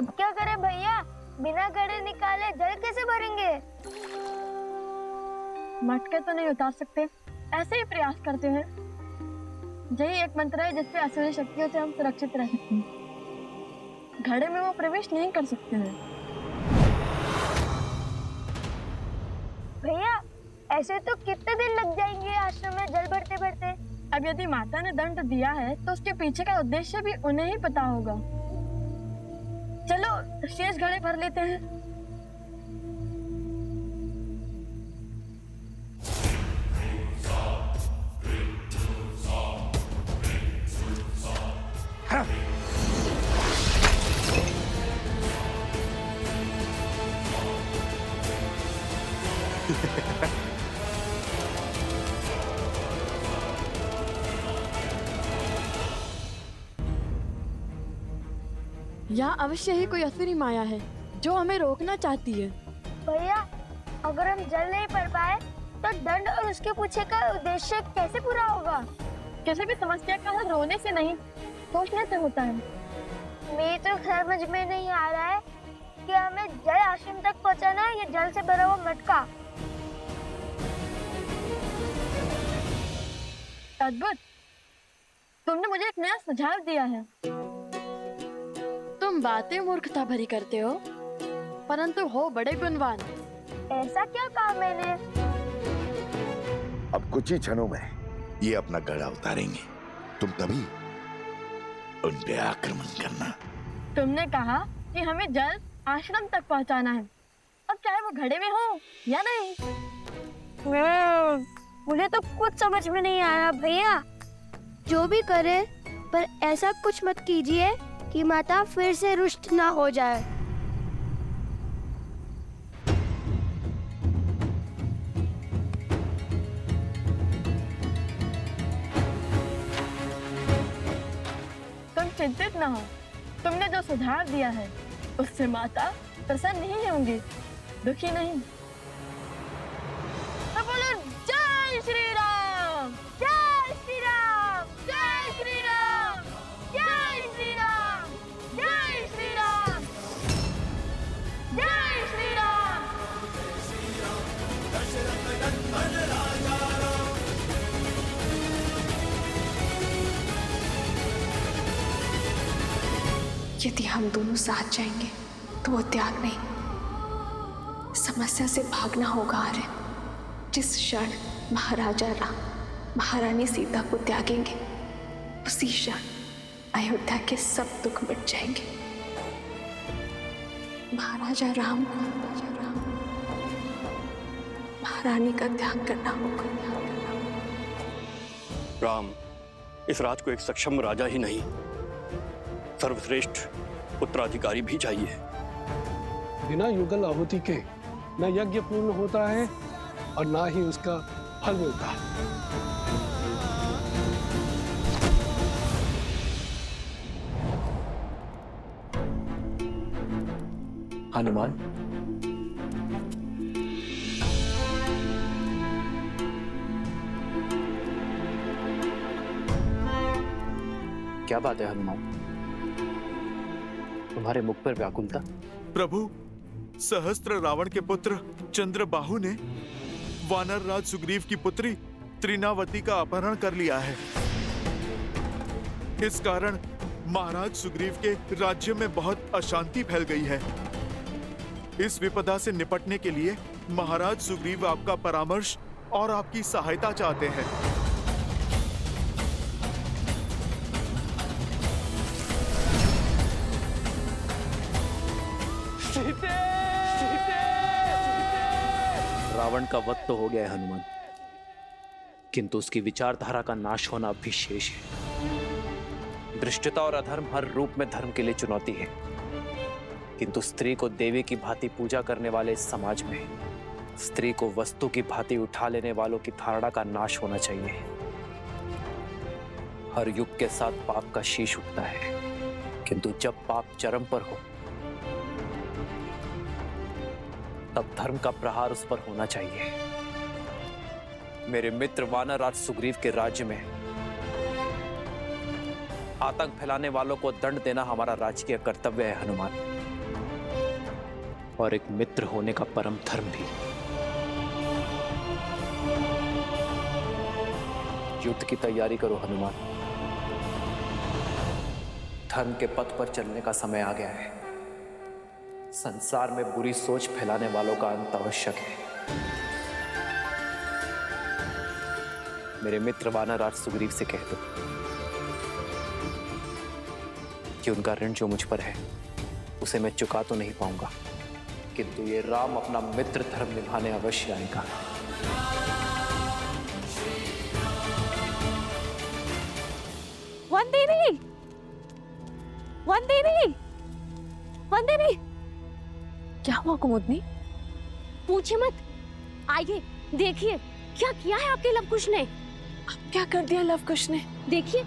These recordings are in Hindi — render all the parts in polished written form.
अब क्या करें भैया, बिना घड़े निकाले जल कैसे भरेंगे? मटके तो नहीं उतार सकते, ऐसे ही प्रयास करते हैं। यही एक मंत्र है जिससे असुरी शक्तियों से हम सुरक्षित रह सकते हैं। घड़े में वो प्रवेश नहीं कर सकते हैं। भैया ऐसे तो कितने दिन लग जाएंगे आश्रम में जल भरते भरते? अब यदि माता ने दंड दिया है तो उसके पीछे का उद्देश्य भी उन्हें ही पता होगा। चलो शेष घड़े भर लेते हैं। यहाँ अवश्य ही कोई असुरी माया है जो हमें रोकना चाहती है। भैया अगर हम जल नहीं भर पाए तो दंड और उसके पीछे का उद्देश्य कैसे पूरा होगा? किसी भी समस्या का हल रोने से नहीं, सोचने से होता है। मेरी तो समझ में नहीं आ रहा है कि हमें जल आश्रम तक पहुंचाना है या जल से भरा हुआ मटका। अद्भुत, तुमने मुझे एक नया सुझाव दिया है। तुम बातें मूर्खता भरी करते हो, परंतु हो बड़े गुणवान। ऐसा क्या कहा मैंने? अब कुछ ही क्षणों में ये अपना गड़ा उतारेंगे, तुम तभी उन पे आक्रमण करना। तुमने कहा कि हमें जल आश्रम तक पहुंचाना है, अब चाहे वो घड़े में हो या नहीं। मुझे तो कुछ समझ में नहीं आ रहा भैया। जो भी करे, पर ऐसा कुछ मत कीजिए कि माता फिर से रुष्ट ना हो जाए। तुम चिंतित ना हो, तुमने जो सुझाव दिया है उससे माता प्रसन्न नहीं होंगी, दुखी नहीं। तो बोलो जय श्री राम, जय श्री राम, जय श्री राम, जय श्री राम, जय श्री राम, जय श्री राम। यदि हम दोनों साथ जाएंगे तो वो त्याग नहीं, समस्या से भागना होगा आर्यन। जिस क्षण महाराजा राम महारानी सीता को त्यागेंगे, उसी क्षण अयोध्या के सब दुख मिट जाएंगे। महाराजा राम महारानी का त्याग करना होगा। राम इस राज को एक सक्षम राजा ही नहीं, सर्वश्रेष्ठ उत्तराधिकारी भी चाहिए। बिना युगल आहुति के न यज्ञ पूर्ण होता है और ना ही उसका फल मिलता है। हनुमान, क्या बात है हनुमान, तुम्हारे मुख पर व्याकुलता? प्रभु, सहस्त्र रावण के पुत्र चंद्रबाहु ने वानर राज सुग्रीव की पुत्री त्रिनावती का अपहरण कर लिया है। इस कारण महाराज सुग्रीव के राज्य में बहुत अशांति फैल गई है। इस विपदा से निपटने के लिए महाराज सुग्रीव आपका परामर्श और आपकी सहायता चाहते हैं। रावण का वध तो हो गया है हनुमान, किंतु उसकी विचारधारा का नाश होना अब भी शेष है। दृष्टता और अधर्म हर रूप में धर्म के लिए चुनौती है, किंतु स्त्री को देवी की भांति पूजा करने वाले इस समाज में स्त्री को वस्तु की भांति उठा लेने वालों की धारणा का नाश होना चाहिए। हर युग के साथ पाप का शीश उठता है, किंतु जब पाप चरम पर हो तब धर्म का प्रहार उस पर होना चाहिए। मेरे मित्र वानरराज सुग्रीव के राज्य में आतंक फैलाने वालों को दंड देना हमारा राजकीय कर्तव्य है हनुमान। और एक मित्र होने का परम धर्म भी। युद्ध की तैयारी करो हनुमान। धर्म के पथ पर चलने का समय आ गया है। संसार में बुरी सोच फैलाने वालों का अंत आवश्यक है। मेरे मित्र वानरराज सुग्रीव से कह दो कि उनका ऋण जो मुझ पर है उसे मैं चुका तो नहीं पाऊंगा, किंतु ये राम अपना मित्र धर्म निभाने अवश्य आएगा। वंदिनी, वंदिनी, वंदिनी, क्या हुआ कुमुदनी? पूछिए मत, आइए देखिए क्या किया है आपके लव कुश ने। क्या कर दिया लव कुश ने? देखिए।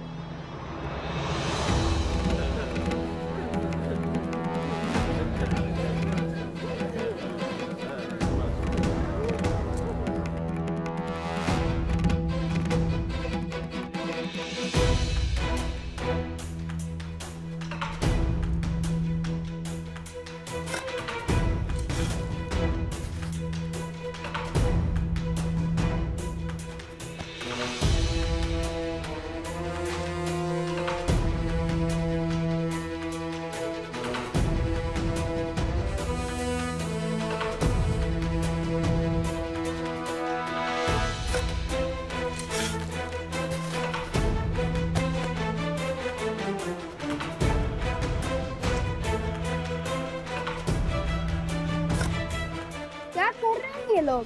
क्या कर रहे हैं ये लोग?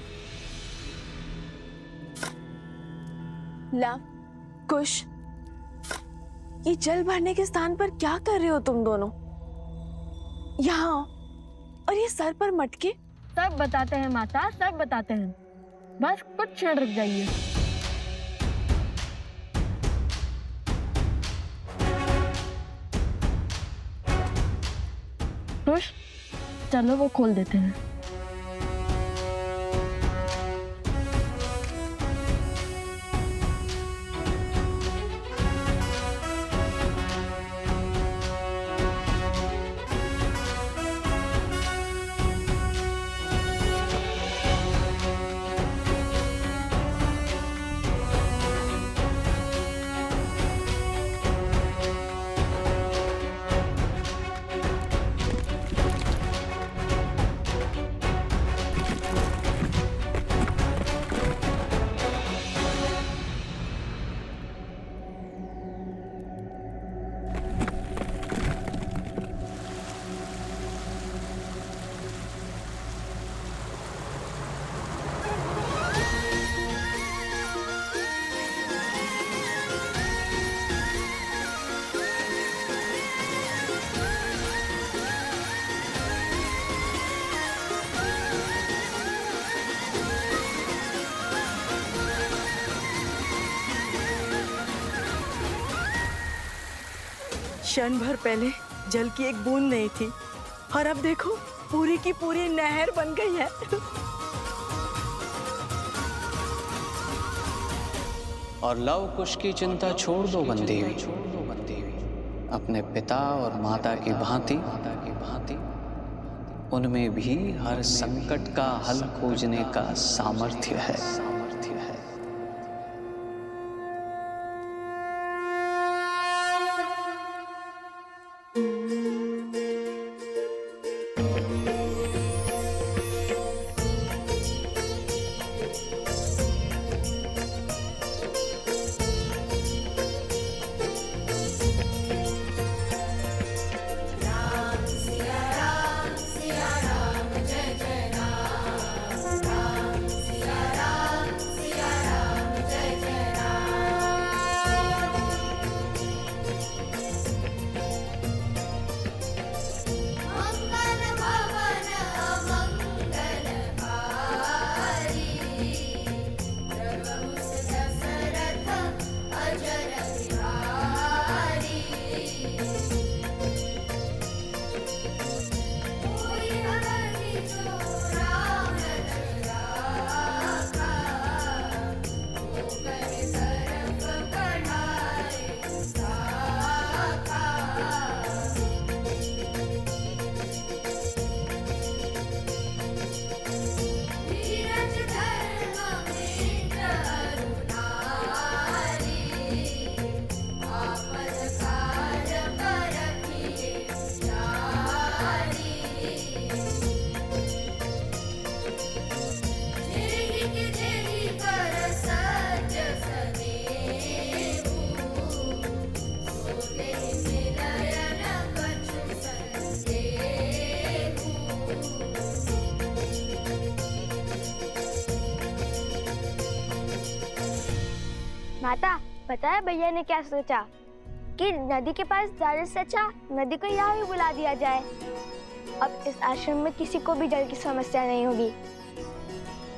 लव कुश, ये जल भरने के स्थान पर क्या कर रहे हो तुम दोनों? यहाँ आओ। और ये सर पर मटके? सब बताते हैं माता, सब बताते हैं। बस कुछ क्षण रुक जाइए। कुश, चलो वो खोल देते हैं। क्षण भर पहले जल की एक बूंद नहीं थी और अब देखो पूरी की पूरी नहर बन गई है। और लव कुश की चिंता छोड़ दो बंदी हुई। अपने पिता और माता की भांति उनमें भी हर संकट का हल खोजने का सामर्थ्य है। माता, पता है भैया ने क्या सोचा? कि नदी के पास जाने से अच्छा नदी को यहाँ ही बुला दिया जाए। अब इस आश्रम में किसी को भी जल की समस्या नहीं होगी,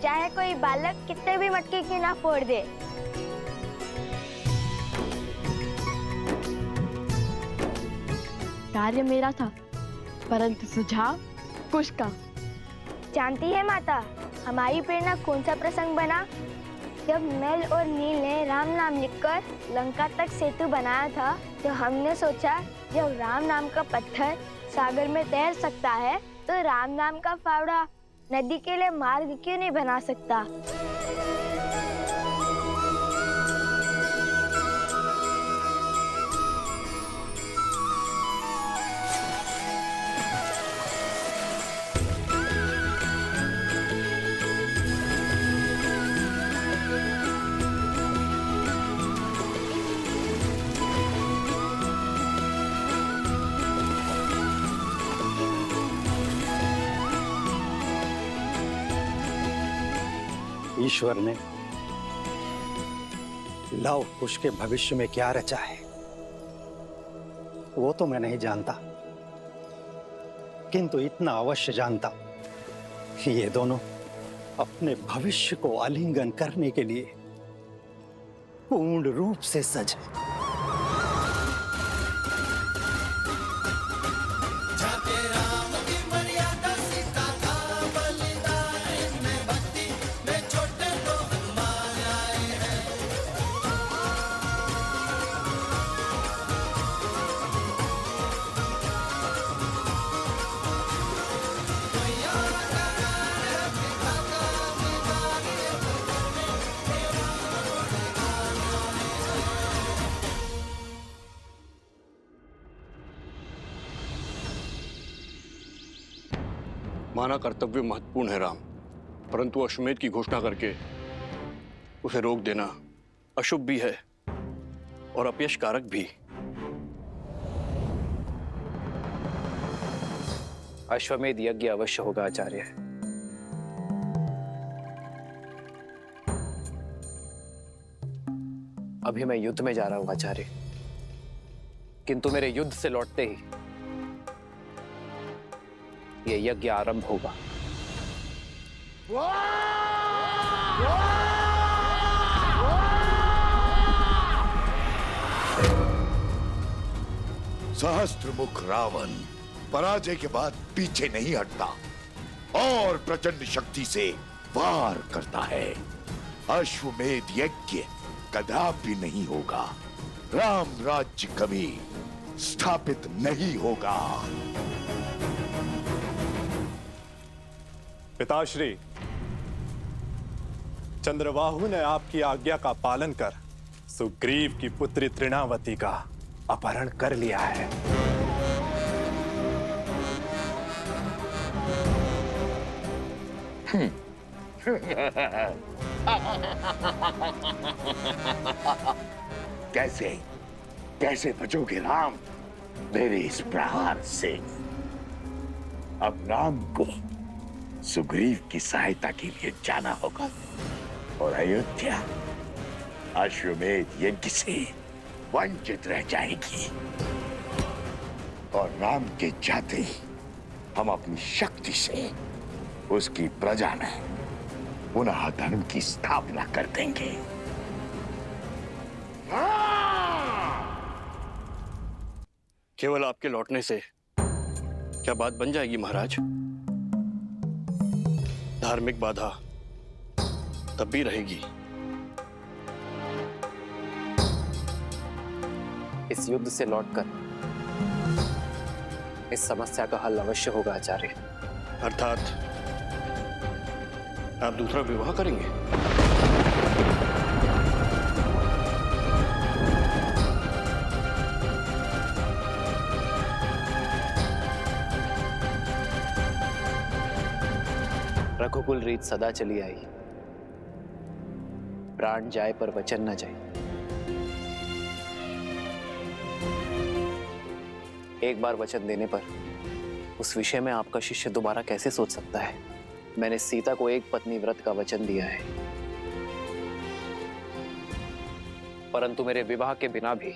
चाहे कोई बालक कितने भी मटके की ना फोड़ दे। कार्य मेरा था, परंतु सुझाव कुश का। जानती है माता, हमारी प्रेरणा कौन सा प्रसंग बना? जब नल और नील ने राम नाम लिखकर लंका तक सेतु बनाया था, तो हमने सोचा जब राम नाम का पत्थर सागर में तैर सकता है, तो राम नाम का फावड़ा नदी के लिए मार्ग क्यों नहीं बना सकता? ईश्वर ने लव कुश के भविष्य में क्या रचा है वो तो मैं नहीं जानता, किंतु इतना अवश्य जानता कि ये दोनों अपने भविष्य को आलिंगन करने के लिए पूर्ण रूप से सजे। माना कर्तव्य महत्वपूर्ण है राम, परंतु अश्वमेध की घोषणा करके उसे रोक देना अशुभ भी है और अपयश कारक भी। अश्वमेध यज्ञ अवश्य होगा आचार्य। अभी मैं युद्ध में जा रहा हूं आचार्य, किंतु मेरे युद्ध से लौटते ही ये यज्ञ आरंभ होगा। सहस्त्रमुख रावण पराजय के बाद पीछे नहीं हटता और प्रचंड शक्ति से वार करता है। अश्वमेध यज्ञ कदापि नहीं होगा, राम राज्य कभी स्थापित नहीं होगा। पिताश्री, चंद्रबाहु ने आपकी आज्ञा का पालन कर सुग्रीव की पुत्री तृणावती का अपहरण कर लिया है। कैसे कैसे बचोगे राम मेरे इस प्रहार से? अब राम को सुग्रीव की सहायता के लिए जाना होगा और अयोध्या अश्वमेध यज्ञ से वंचित रह जाएगी। और राम के जाते ही हम अपनी शक्ति से उसकी प्रजा में पुनः धर्म की स्थापना कर देंगे। केवल आपके लौटने से क्या बात बन जाएगी महाराज? धार्मिक बाधा तब भी रहेगी। इस युद्ध से लौटकर इस समस्या का हल अवश्य होगा आचार्य। अर्थात आप दूसरा विवाह करेंगे? रघुकुल रीत सदा चली आई, प्राण जाए पर वचन न जाए। एक बार वचन देने पर उस विषय में आपका शिष्य दोबारा कैसे सोच सकता है? मैंने सीता को एक पत्नी व्रत का वचन दिया है। परंतु मेरे विवाह के बिना भी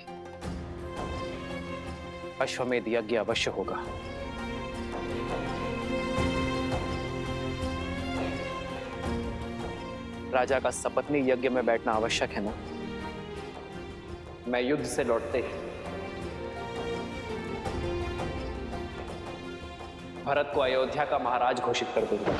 अश्वमेध यज्ञ अवश्य होगा। राजा का सपत्नी यज्ञ में बैठना आवश्यक है ना। मैं युद्ध से लौटते ही भरत को अयोध्या का महाराज घोषित कर दूंगा।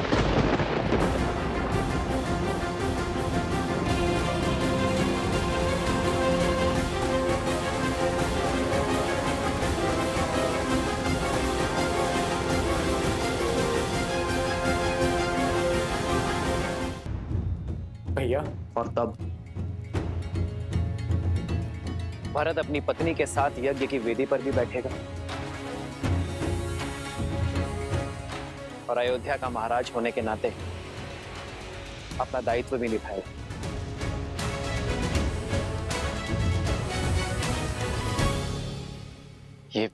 भैया, और तब भरत अपनी पत्नी के साथ यज्ञ की वेदी पर भी बैठेगा और अयोध्या का महाराज होने के नाते अपना दायित्व भी निभाएगा। ये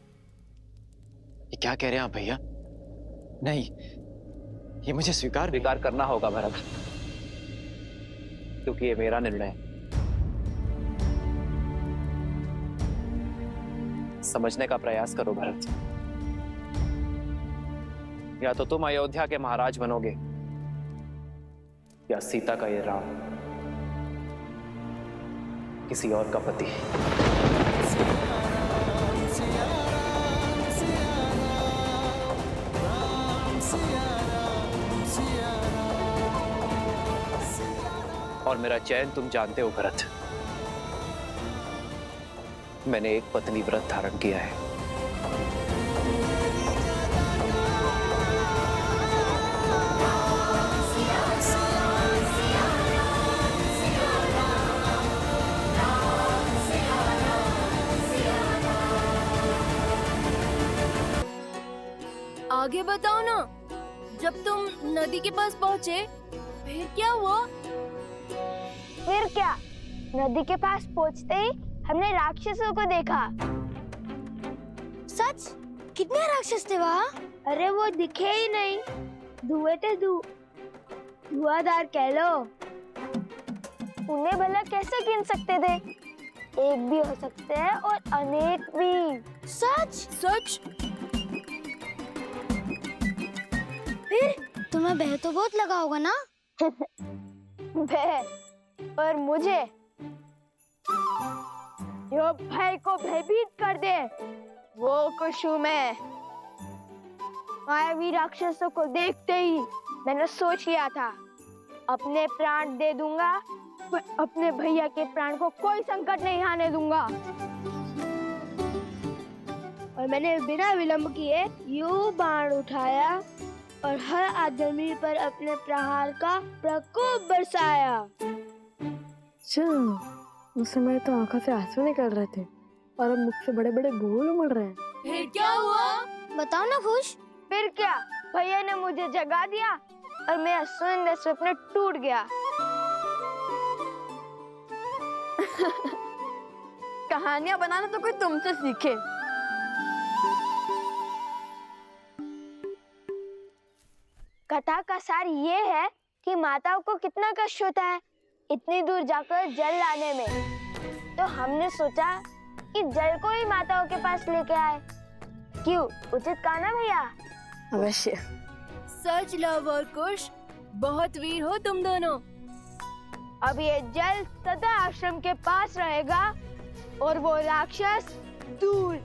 क्या कह रहे हैं आप भैया? नहीं, ये मुझे स्वीकार करना होगा भरत, क्योंकि ये मेरा निर्णय है। समझने का प्रयास करो भरत। या तो तुम अयोध्या के महाराज बनोगे या सीता का ये राम किसी और का पति। और मेरा चयन तुम जानते हो भरत। मैंने एक पत्नी व्रत धारण किया है। आगे बताओ ना। जब तुम नदी के पास पहुँचे फिर क्या हुआ? फिर क्या, नदी के पास पहुंचते ही हमने राक्षसों को देखा। सच? कितने राक्षस थे वहाँ? अरे वो दिखे ही नहीं, धुएं थे। धुआंधार कह लो। उन्हें भला कैसे गिन सकते थे? एक भी हो सकते हैं और अनेक भी। सच? फिर तुम्हें भय तो बहुत लगा होगा ना? भय? और मुझे जो भय को भयभीत कर दे वो कुछ हूँ मैं। मायावी राक्षसों को देखते ही मैंने सोच लिया था अपने प्राण दे दूंगा, पर अपने भैया के प्राण को कोई संकट नहीं आने दूंगा। और मैंने बिना विलंब किए यूं बाण उठाया और हर आदमी पर अपने प्रहार का प्रकोप बरसाया। उस समय तो आंखों से आंसू निकल रहे थे और अब मुख से बड़े बड़े बोल उमड़ रहे हैं। फिर क्या हुआ? बताओ ना खुश। फिर क्या, भैया ने मुझे जगा दिया और मेरा सुंदर स्वप्न टूट गया। कहानियां बनाना तो कोई तुमसे सीखे। कथा का सार ये है कि माताओं को कितना कष्ट होता है इतनी दूर जाकर जल लाने में। तो हमने सोचा कि जल को ही माताओं के पास लेके आए। क्यों, उचित कहा ना भैया? अवश्य। सच लव और कुश, बहुत वीर हो तुम दोनों। अब ये जल सदा आश्रम के पास रहेगा और वो राक्षस दूर।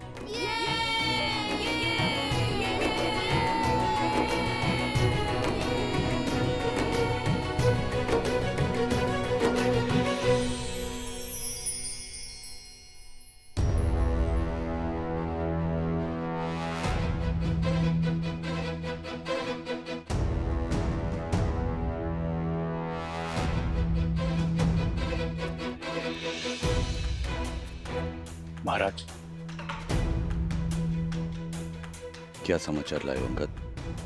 महाराज, क्या समाचार लाए हो अंगद?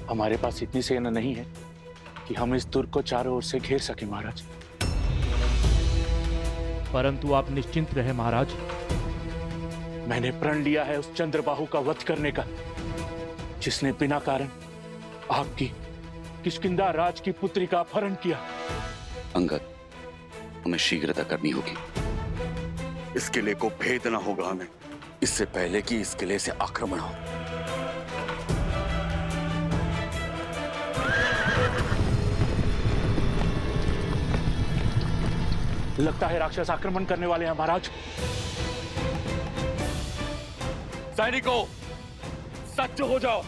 हमारे पास इतनी सेना नहीं है कि हम इस दुर्ग को चारों ओर से घेर सके महाराज। परंतु आप निश्चिंत रहे महाराज। मैंने प्रण लिया है उस चंद्रबाहु का वध करने का, जिसने बिना कारण आपकी किष्किंधा राज की पुत्री का अपहरण किया। अंगद, हमें शीघ्रता करनी होगी। इस किले को भेदना होगा हमें, इससे पहले कि इस किले से आक्रमण हो। लगता है राक्षस आक्रमण करने वाले हैं महाराज। सैनिकों, सज्ज हो जाओ।